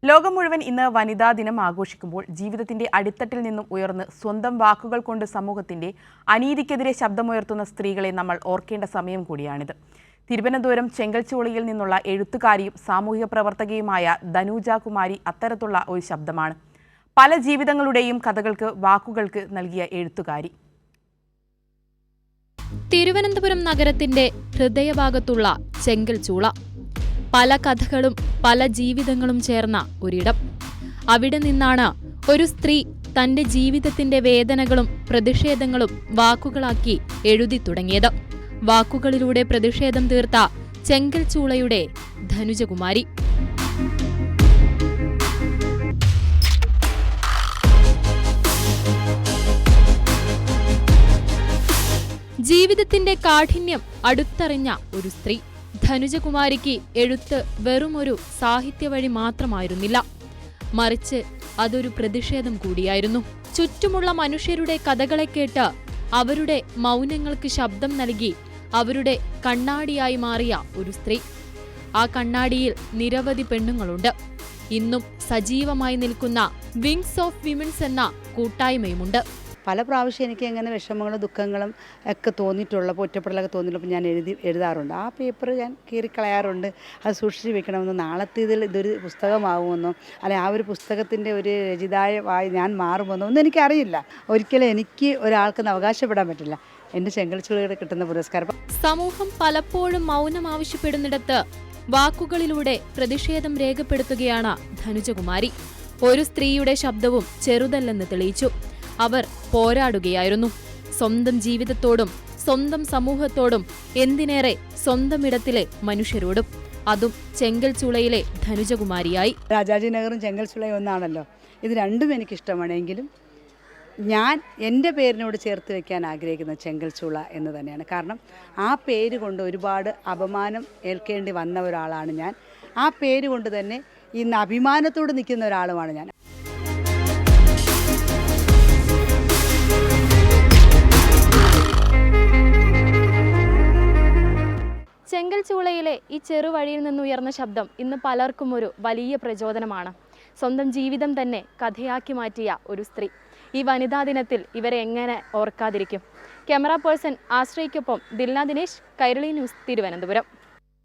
ലോകം മുഴുവൻ ഇന്ന് വനിതാ ദിനം ആഘോഷിക്കുമ്പോൾ ജീവിതത്തിന്റെ അടിത്തട്ടിൽ നിന്നും ഉയർന്ന് സ്വന്തം വാക്കുകൾ കൊണ്ട് സമൂഹത്തിന്റെ അനീതിക്കെതിരെ ശബ്ദമുയർത്തുന്ന സ്ത്രീകളെ നമ്മൾ ഓർക്കേണ്ട സമയം കൂടിയാണിത്. തിരുവനന്തപുരം ചെങ്കൽച്ചൂളയിൽ നിന്നുള്ള എഴുത്തുകാരിയും സാമൂഹിക പ്രവർത്തകയുമായ ധനുജ കുമാരി അത്തരത്തിലുള്ള ഒരു ശബ്ദമാണ്. പല ജീവിതങ്ങളുടെയും കഥകൾക്ക് വാക്കുകൾക്ക് നൽകിയ എഴുത്തുകാരി. തിരുവനന്തപുരം നഗരത്തിന്റെ ഹൃദയഭാഗത്തുള്ള ചെങ്കൽച്ചൂള, പല കഥകളും പല ജീവിതങ്ങളും ചേർന്ന ഒരിടം. അവിടെ നിന്നാണ് ഒരു സ്ത്രീ തന്റെ ജീവിതത്തിന്റെ വേദനകളും പ്രതിഷേധങ്ങളും വാക്കുകളാക്കി എഴുതി തുടങ്ങിയത്. വാക്കുകളിലൂടെ പ്രതിഷേധം തീർത്ത ചെങ്കൽച്ചൂളയുടെ ധനുജകുമാരി. ജീവിതത്തിന്റെ കാഠിന്യം അടുത്തറിഞ്ഞ ഒരു സ്ത്രീ. ധനുജകുമാരിക്ക് എഴുത്ത് വെറുമൊരു സാഹിത്യ വഴി മാത്രമായിരുന്നില്ല, മറിച്ച് അതൊരു പ്രതിഷേധം കൂടിയായിരുന്നു. ചുറ്റുമുള്ള മനുഷ്യരുടെ കഥകളെ കേട്ട് അവരുടെ മൗനങ്ങൾക്ക് ശബ്ദം നൽകി അവരുടെ കണ്ണാടിയായി മാറിയ ഒരു സ്ത്രീ. ആ കണ്ണാടിയിൽ നിരവധി പെണ്ണുങ്ങളുണ്ട്. ഇന്നും സജീവമായി നിൽക്കുന്ന വിങ്സ് ഓഫ് വിമൻസ് എന്ന കൂട്ടായ്മയുമുണ്ട്. പല പ്രാവശ്യം എനിക്ക് എങ്ങനെ വിഷമങ്ങളും ദുഃഖങ്ങളും ഒക്കെ തോന്നിയിട്ടുള്ളപ്പോൾ, ഒറ്റപ്പെടലൊക്കെ തോന്നിയിട്ടുള്ളപ്പോൾ ഞാൻ എഴുതാറുണ്ട്. ആ പേപ്പർ ഞാൻ കീറിക്കളയാറുണ്ട്. അത് സൂക്ഷിച്ച് വെക്കണമെന്നോ, നാളത്തെ ഇതിൽ ഇതൊരു പുസ്തകമാകുമെന്നോ, അല്ലെങ്കിൽ ആ ഒരു പുസ്തകത്തിൻ്റെ ഒരു രചിതാവായി ഞാൻ മാറുമെന്നോ ഒന്നും എനിക്കറിയില്ല. ഒരിക്കലും എനിക്ക് ഒരാൾക്ക് അവകാശപ്പെടാൻ പറ്റില്ല എൻ്റെ ചെങ്കൽച്ചൂളയുടെ കിട്ടുന്ന പുരസ്കാരം. സമൂഹം പലപ്പോഴും മൗനം ആവശ്യപ്പെടുന്നിടത്ത് വാക്കുകളിലൂടെ പ്രതിഷേധം രേഖപ്പെടുത്തുകയാണ് ധനുജകുമാരി. ഒരു സ്ത്രീയുടെ ശബ്ദവും ചെറുതല്ലെന്ന് തെളിയിച്ചു. അവർ പോരാടുകയായിരുന്നു സ്വന്തം ജീവിതത്തോടും സ്വന്തം സമൂഹത്തോടും, എന്തിനേറെ സ്വന്തം ഇടത്തിലെ മനുഷ്യരോടും. അതും ചെങ്കൽച്ചൂളയിലെ ധനുജകുമാരിയായി. രാജാജി നഗറും ചെങ്കൽച്ചൂളയും ഒന്നാണല്ലോ. ഇത് രണ്ടും എനിക്കിഷ്ടമാണ്. എങ്കിലും ഞാൻ എൻ്റെ പേരിനോട് ചേർത്ത് വയ്ക്കാൻ ആഗ്രഹിക്കുന്ന ചെങ്കൽച്ചൂള എന്ന് തന്നെയാണ്. കാരണം ആ പേര് കൊണ്ട് ഒരുപാട് അപമാനം ഏൽക്കേണ്ടി വന്ന ഒരാളാണ് ഞാൻ. ആ പേര് കൊണ്ട് തന്നെ ഇന്ന് അഭിമാനത്തോട് നിൽക്കുന്ന ഒരാളുമാണ് ഞാൻ. ചെങ്കൽച്ചൂളയിലെ ഈ ചെറുവഴിയിൽ നിന്നുയർന്ന ശബ്ദം ഇന്ന് പലർക്കും ഒരു വലിയ പ്രചോദനമാണ്. സ്വന്തം ജീവിതം തന്നെ കഥയാക്കി മാറ്റിയ ഒരു സ്ത്രീ. ഈ വനിതാ ദിനത്തിൽ ഇവരെ എങ്ങനെ ഓർക്കാതിരിക്കും? ക്യാമറ പേഴ്സൺ ആശ്രയിക്കൊപ്പം ദിൽന ദിനേശ്, കൈരളി ന്യൂസ്, തിരുവനന്തപുരം.